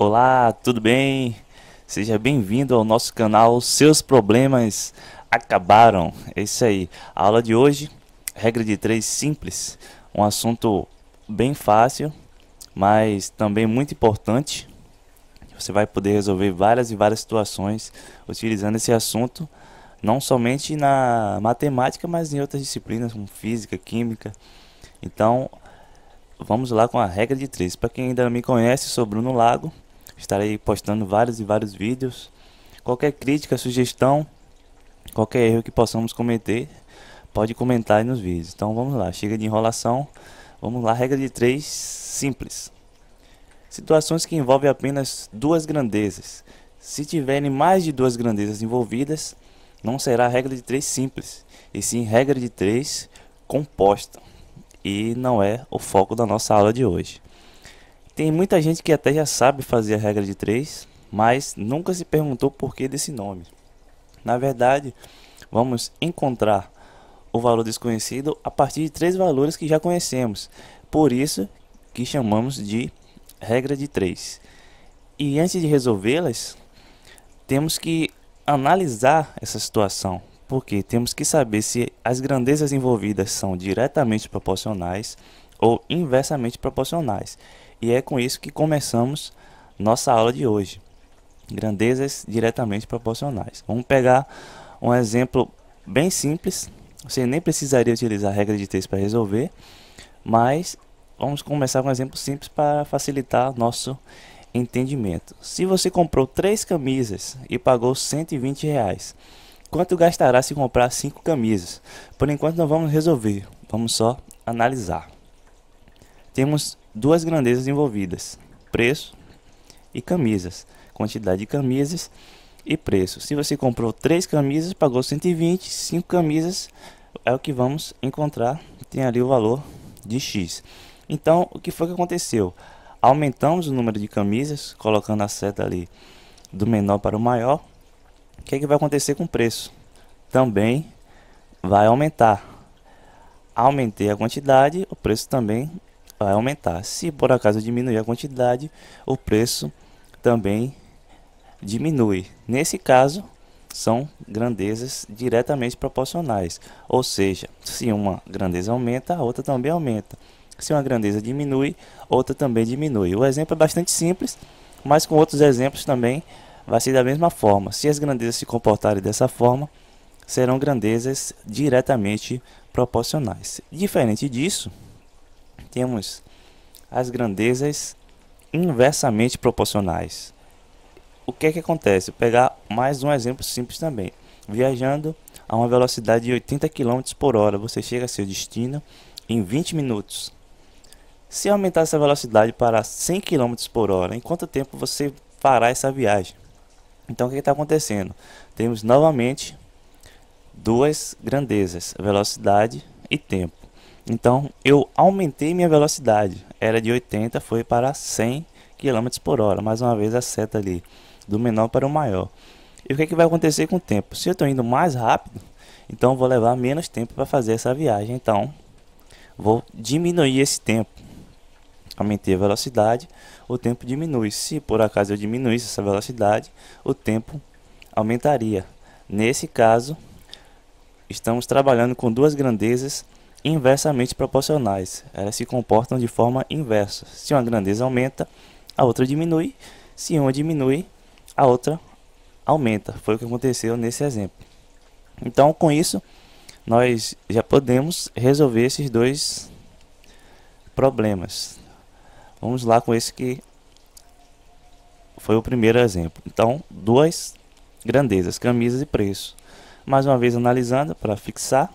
Olá, tudo bem? Seja bem-vindo ao nosso canal Seus Problemas Acabaram. É isso aí. A aula de hoje, regra de 3 simples, um assunto bem fácil, mas também muito importante. Você vai poder resolver várias e várias situações utilizando esse assunto, não somente na matemática, mas em outras disciplinas como física, química. Então, vamos lá com a regra de 3. Para quem ainda não me conhece, sou Bruno Lago. Estarei postando vários e vários vídeos. Qualquer crítica, sugestão, qualquer erro que possamos cometer, pode comentar aí nos vídeos. Então vamos lá, chega de enrolação. Vamos lá, regra de 3 simples. Situações que envolvem apenas duas grandezas. Se tiverem mais de duas grandezas envolvidas, não será regra de 3 simples, e sim regra de 3 composta. E não é o foco da nossa aula de hoje. Tem muita gente que até já sabe fazer a regra de 3, mas nunca se perguntou por que desse nome. Na verdade, vamos encontrar o valor desconhecido a partir de 3 valores que já conhecemos. Por isso que chamamos de regra de 3. E antes de resolvê-las, temos que analisar essa situação. Porque temos que saber se as grandezas envolvidas são diretamente proporcionais ou inversamente proporcionais. E é com isso que começamos nossa aula de hoje. Grandezas diretamente proporcionais. Vamos pegar um exemplo bem simples. Você nem precisaria utilizar a regra de 3 para resolver, mas vamos começar com um exemplo simples para facilitar nosso entendimento. Se você comprou 3 camisas e pagou R$ 120, quanto gastará se comprar 5 camisas? Por enquanto não vamos resolver, vamos só analisar. Temos duas grandezas envolvidas, preço e camisas, quantidade de camisas e preço. Se você comprou 3 camisas, pagou 120, 5 camisas é o que vamos encontrar, tem ali o valor de X. Então, o que foi que aconteceu? Aumentamos o número de camisas, colocando a seta ali do menor para o maior. O que é que vai acontecer com o preço? Também vai aumentar. Aumentei a quantidade, o preço também vai aumentar. Se por acaso diminuir a quantidade, o preço também diminui. Nesse caso, são grandezas diretamente proporcionais. Ou seja, se uma grandeza aumenta, a outra também aumenta. Se uma grandeza diminui, outra também diminui. O exemplo é bastante simples, mas com outros exemplos também vai ser da mesma forma. Se as grandezas se comportarem dessa forma, serão grandezas diretamente proporcionais. Diferente disso, temos as grandezas inversamente proporcionais. O que é que acontece? Vou pegar mais um exemplo simples também. Viajando a uma velocidade de 80 km por hora, você chega a seu destino em 20 minutos. Se aumentar essa velocidade para 100 km por hora, em quanto tempo você fará essa viagem? Então o que está acontecendo? Temos novamente duas grandezas, velocidade e tempo. Então eu aumentei minha velocidade, era de 80, foi para 100 km por hora. Mais uma vez a seta ali, do menor para o maior. E o que vai acontecer com o tempo? Se eu estou indo mais rápido, então vou levar menos tempo para fazer essa viagem. Então vou diminuir esse tempo. Aumentei a velocidade, o tempo diminui. Se por acaso eu diminuísse essa velocidade, o tempo aumentaria. Nesse caso, estamos trabalhando com duas grandezas inversamente proporcionais. Elas se comportam de forma inversa. Se uma grandeza aumenta, a outra diminui. Se uma diminui, a outra aumenta. Foi o que aconteceu nesse exemplo. Então, com isso, nós já podemos resolver esses dois problemas. Vamos lá com esse que foi o primeiro exemplo. Então, duas grandezas, camisas e preço. Mais uma vez analisando para fixar.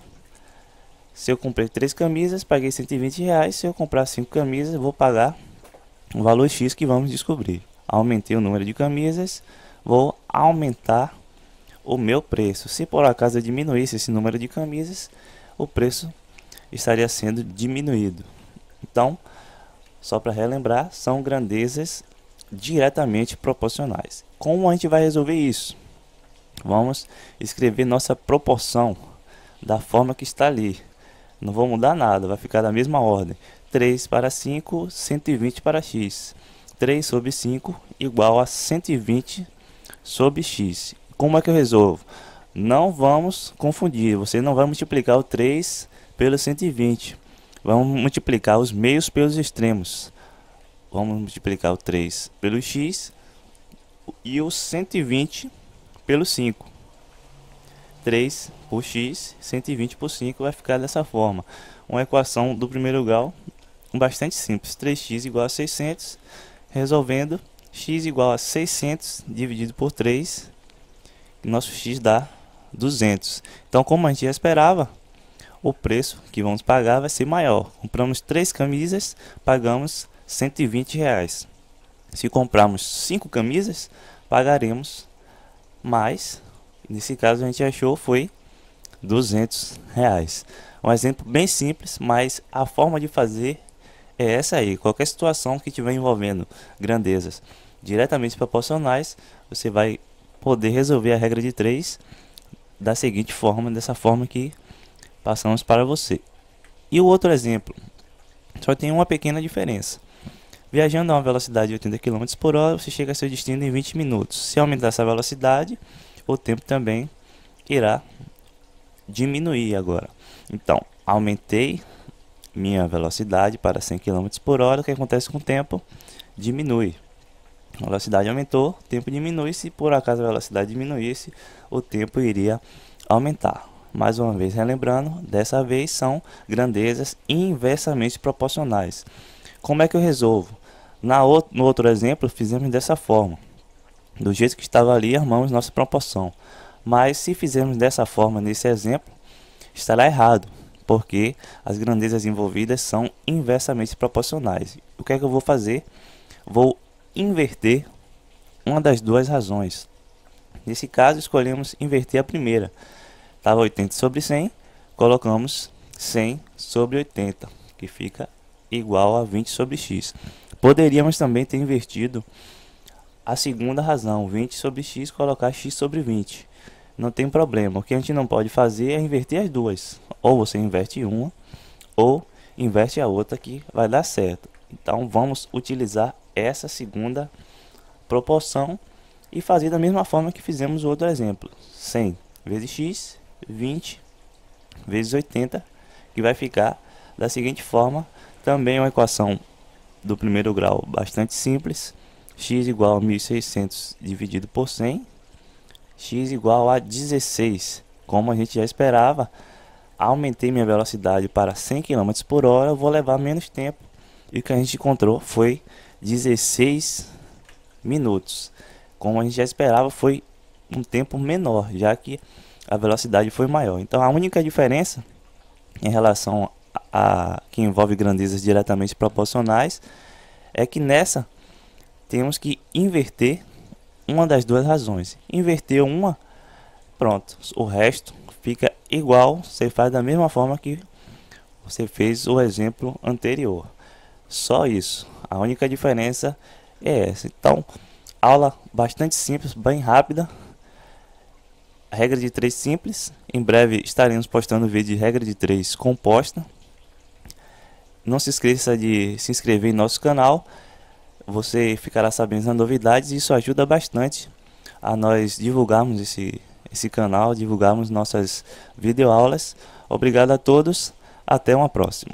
Se eu comprei 3 camisas, paguei R$ 120. Se eu comprar 5 camisas, vou pagar um valor X que vamos descobrir. Aumentei o número de camisas, vou aumentar o meu preço. Se por acaso eu diminuísse esse número de camisas, o preço estaria sendo diminuído. Então, só para relembrar, são grandezas diretamente proporcionais. Como a gente vai resolver isso? Vamos escrever nossa proporção da forma que está ali. Não vou mudar nada, vai ficar da mesma ordem. 3 para 5, 120 para x. 3 sobre 5 igual a 120 sobre x. Como é que eu resolvo? Não vamos confundir, você não vai multiplicar o 3 pelo 120. Vamos multiplicar os meios pelos extremos. Vamos multiplicar o 3 pelo x e o 120 pelo 5. 3 por x, 120 por 5 vai ficar dessa forma. Uma equação do primeiro grau bastante simples. 3x igual a 600. Resolvendo, x igual a 600 dividido por 3. E nosso x dá 200. Então, como a gente já esperava, o preço que vamos pagar vai ser maior. Compramos 3 camisas, pagamos R$120. Se comprarmos 5 camisas, pagaremos mais. Nesse caso a gente achou foi R$200. Um exemplo bem simples, mas a forma de fazer é essa aí. Qualquer situação que estiver envolvendo grandezas diretamente proporcionais, você vai poder resolver a regra de 3 da seguinte forma, dessa forma que passamos para você. E o outro exemplo, só tem uma pequena diferença. Viajando a uma velocidade de 80 km por hora, você chega a seu destino em 20 minutos. Se aumentar essa velocidade, o tempo também irá diminuir agora. Então, aumentei minha velocidade para 100 km por hora. O que acontece com o tempo? Diminui. A velocidade aumentou, o tempo diminui. Se por acaso a velocidade diminuísse, o tempo iria aumentar. Mais uma vez relembrando, dessa vez são grandezas inversamente proporcionais. Como é que eu resolvo? No outro exemplo, fizemos dessa forma. Do jeito que estava ali, armamos nossa proporção. Mas se fizermos dessa forma nesse exemplo, estará errado, porque as grandezas envolvidas são inversamente proporcionais. O que é que eu vou fazer? Vou inverter uma das duas razões. Nesse caso, escolhemos inverter a primeira. Estava 80 sobre 100, colocamos 100 sobre 80, que fica igual a 20 sobre x. Poderíamos também ter invertido a segunda razão, 20 sobre x, colocar x sobre 20. Não tem problema. O que a gente não pode fazer é inverter as duas. Ou você inverte uma, ou inverte a outra, que vai dar certo. Então vamos utilizar essa segunda proporção e fazer da mesma forma que fizemos o outro exemplo. 100 vezes x, 20 vezes 80, que vai ficar da seguinte forma. Também uma equação do primeiro grau bastante simples. X igual a 1.600 dividido por 100. X igual a 16. Como a gente já esperava, aumentei minha velocidade para 100 km por hora, eu vou levar menos tempo. E o que a gente encontrou foi 16 minutos. Como a gente já esperava, foi um tempo menor, já que a velocidade foi maior. Então a única diferença em relação a que envolve grandezas diretamente proporcionais é que nessa temos que inverter uma das duas razões. Inverter uma, pronto, o resto fica igual. Você faz da mesma forma que você fez o exemplo anterior. Só isso. A única diferença é essa. Então, aula bastante simples, bem rápida. Regra de 3 simples. Em breve estaremos postando vídeo de regra de 3 composta. Não se esqueça de se inscrever em nosso canal. Você ficará sabendo das novidades e isso ajuda bastante a nós divulgarmos esse canal, divulgarmos nossas videoaulas. Obrigado a todos. Até uma próxima.